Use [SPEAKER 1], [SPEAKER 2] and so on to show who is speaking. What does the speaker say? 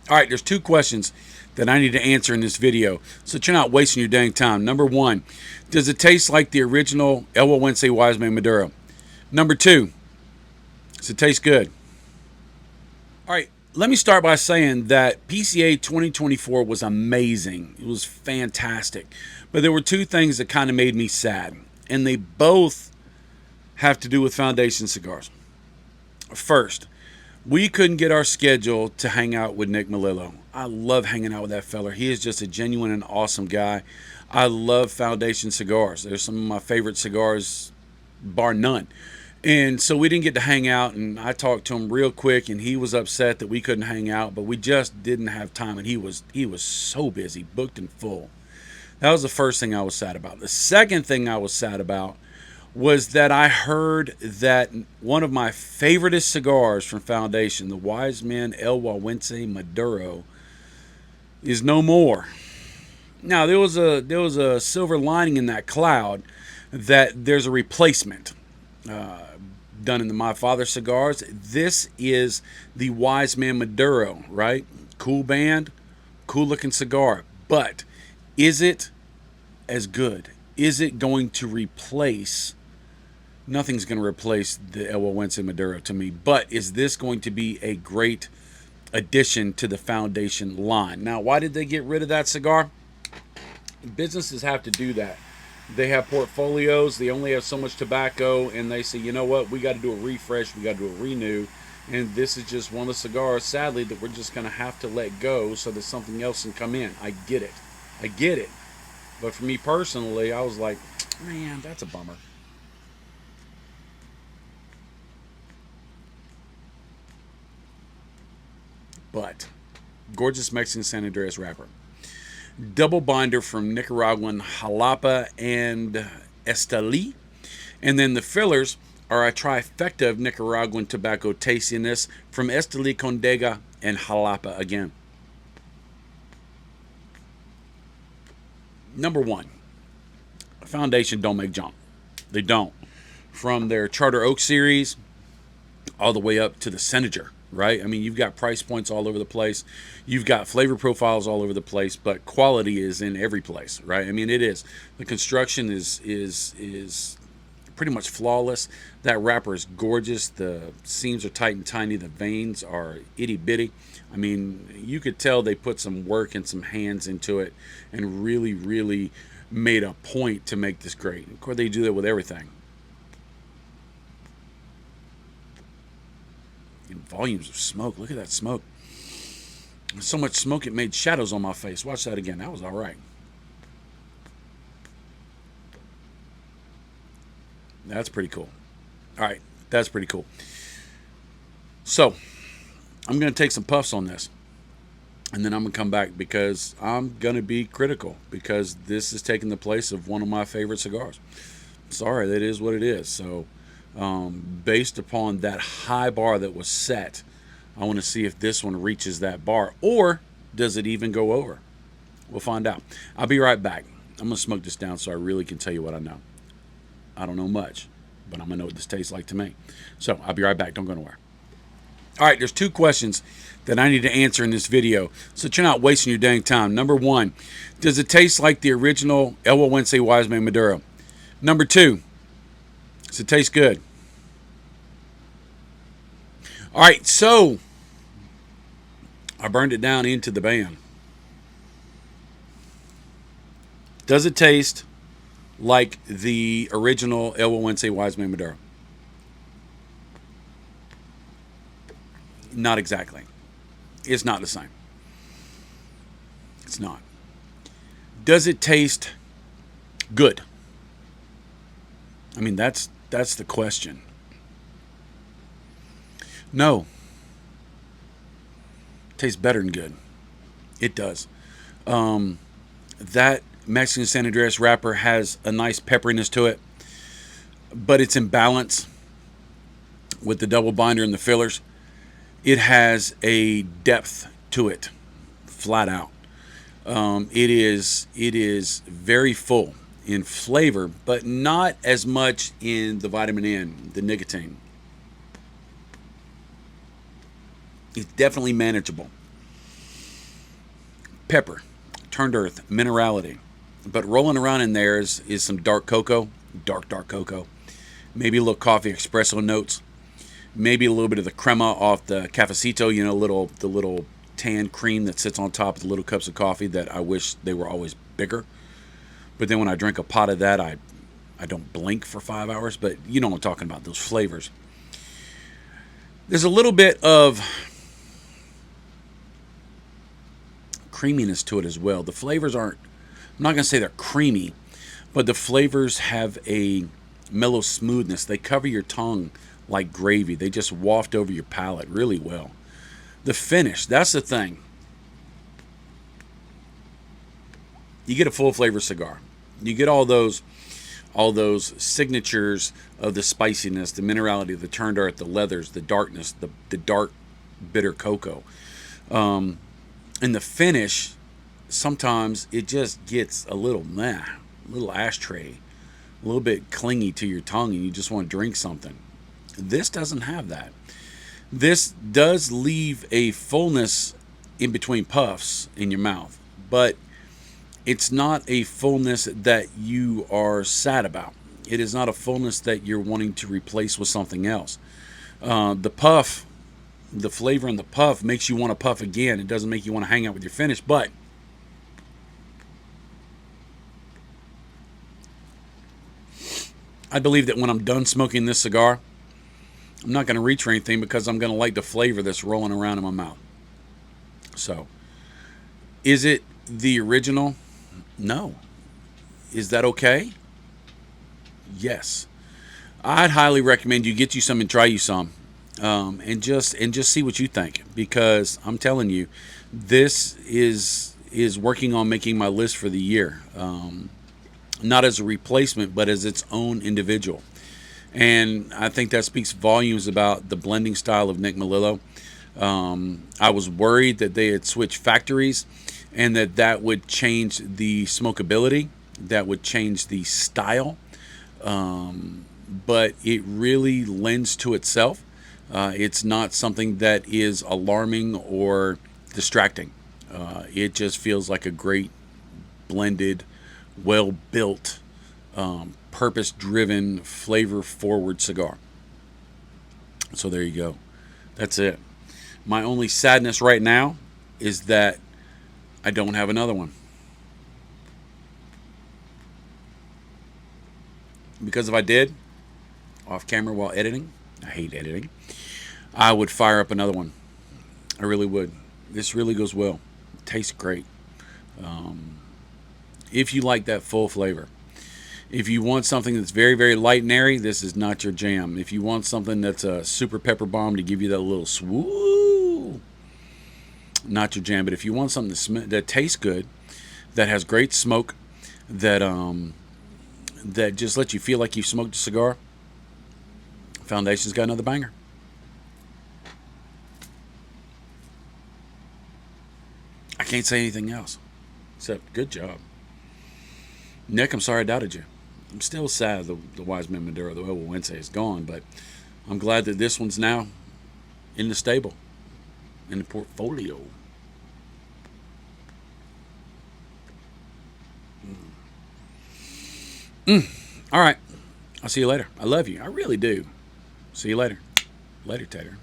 [SPEAKER 1] All right, there's two questions that I need to answer in this video, so that you're not wasting your dang time. Number one, does it taste like the original El Wense Wiseman Maduro? Number two, does it taste good? All right, let me start by saying that PCA 2024 was amazing. It was fantastic. But there were two things that kind of made me sad, and they both have to do with Foundation Cigars. First, we couldn't get our schedule to hang out with Nick Melillo. I love hanging out with that feller. He is just a genuine and awesome guy. I love Foundation Cigars. They're some of my favorite cigars, bar none. And so we didn't get to hang out, and I talked to him real quick, and he was upset that we couldn't hang out, but we just didn't have time, and he was so busy, booked and full. That was the first thing I was sad about. The second thing I was sad about was that I heard that one of my favoriteest cigars from Foundation, the Wiseman El Wense Maduro, is no more. Now there was a silver lining in that cloud, that there's a replacement done in the My Father cigars. This is the Wiseman Maduro, right? Cool band, cool looking cigar, but is it as good? Is it going to replace? Nothing's going to replace the El Wense Maduro to me, but is this going to be a great addition to the Foundation line? Now, why did they get rid of that cigar? Businesses have to do that. They have portfolios, they only have so much tobacco, and they say, you know what, we got to do a refresh, we got to do a renew, and this is just one of the cigars, sadly, that we're just going to have to let go so that something else can come in. I get it. I get it. But for me personally, I was like, man, that's a bummer. But gorgeous Mexican San Andreas wrapper. Double binder from Nicaraguan Jalapa and Esteli. And then the fillers are a trifecta of Nicaraguan tobacco tastiness from Esteli, Condega, and Jalapa again. Number one, Foundation don't make junk. They don't. From their Charter Oak series all the way up to the Senator, right? I mean, you've got price points all over the place. You've got flavor profiles all over the place, but quality is in every place, right? I mean, it is. The construction is pretty much flawless. That wrapper is gorgeous. The seams are tight and tiny. The veins are itty bitty. I mean, you could tell they put some work and some hands into it and really, really made a point to make this great. Of course, they do that with everything. And volumes of smoke. Look at that smoke. So much smoke it made shadows on my face. Watch that again. That was all right. That's pretty cool. All right, that's pretty cool. So I'm going to take some puffs on this, and then I'm going to come back because I'm going to be critical because this is taking the place of one of my favorite cigars. Sorry, that is what it is. So based upon that high bar that was set, I want to see if this one reaches that bar, or does it even go over? We'll find out. I'll be right back. I'm going to smoke this down so I really can tell you what I know. I don't know much, but I'm going to know what this tastes like to me. So I'll be right back. Don't go nowhere. All right, there's two questions that I need to answer in this video so that you're not wasting your dang time. Number one, does it taste like the original El Wense Wiseman Maduro? Number two, does it taste good? All right, so I burned it down into the band. Does it taste like the original El Wense Wiseman Maduro? Not exactly. It's not the same. It's not. Does it taste good? I mean, that's the question. No. It tastes better than good. It does. That Mexican San Andreas wrapper has a nice pepperiness to it, but it's in balance with the double binder and the fillers. It has a depth to it, flat out. It is very full in flavor, but not as much in the vitamin N, the nicotine. It's definitely manageable. pepper, turned earth, minerality. But rolling around in there is some dark cocoa, dark cocoa. Maybe a little coffee espresso notes. Maybe a little bit of the crema off the cafecito, you know, the little tan cream that sits on top of the little cups of coffee that I wish they were always bigger. But then when I drink a pot of that, I don't blink for 5 hours. But you know what I'm talking about, those flavors. There's a little bit of creaminess to it as well. The flavors aren't, I'm not going to say they're creamy, but the flavors have a mellow smoothness. They cover your tongue like gravy. They just waft over your palate really well. The finish, that's the thing. You get a full flavor cigar. You get all those signatures of the spiciness, the minerality, the turned earth, the leathers, the darkness, the dark bitter cocoa. And the finish, sometimes it just gets a little ashtray, a little bit clingy to your tongue, and you just want to drink something. This doesn't have that. This does leave a fullness in between puffs in your mouth, but it's not a fullness that you are sad about. It is not a fullness that you're wanting to replace with something else. The puff, the flavor in the puff makes you want to puff again. It doesn't make you want to hang out with your finish, but I believe that when I'm done smoking this cigar, I'm not going to reach for anything because I'm going to like the flavor that's rolling around in my mouth. So, is it the original? No. Is that okay? Yes. I'd highly recommend you get you some and try you some, and just see what you think, because I'm telling you, this is working on making my list for the year. Not as a replacement, but as its own individual. And I think that speaks volumes about the blending style of Nick Melillo. I was worried that they had switched factories and that would change the smokability, that would change the style. But it really lends to itself. It's not something that is alarming or distracting. It just feels like a great blended, well-built, purpose-driven, flavor-forward cigar. So there you go. That's it. My only sadness right now is that I don't have another one. Because if I did, off camera while editing, I hate editing, I would fire up another one. I really would. This really goes well. It tastes great. If you like that full flavor. If you want something that's very, very light and airy, this is not your jam. If you want something that's a super pepper bomb to give you that little swoo, not your jam. But if you want something that tastes good, that has great smoke, that just lets you feel like you've smoked a cigar, Foundation's got another banger. I can't say anything else except good job. Nick, I'm sorry I doubted you. I'm still sad the Wiseman Maduro, the Elwood Wednesday is gone, but I'm glad that this one's now in the stable, in the portfolio. All right. I'll see you later. I love you. I really do. See you later. Later, Tater.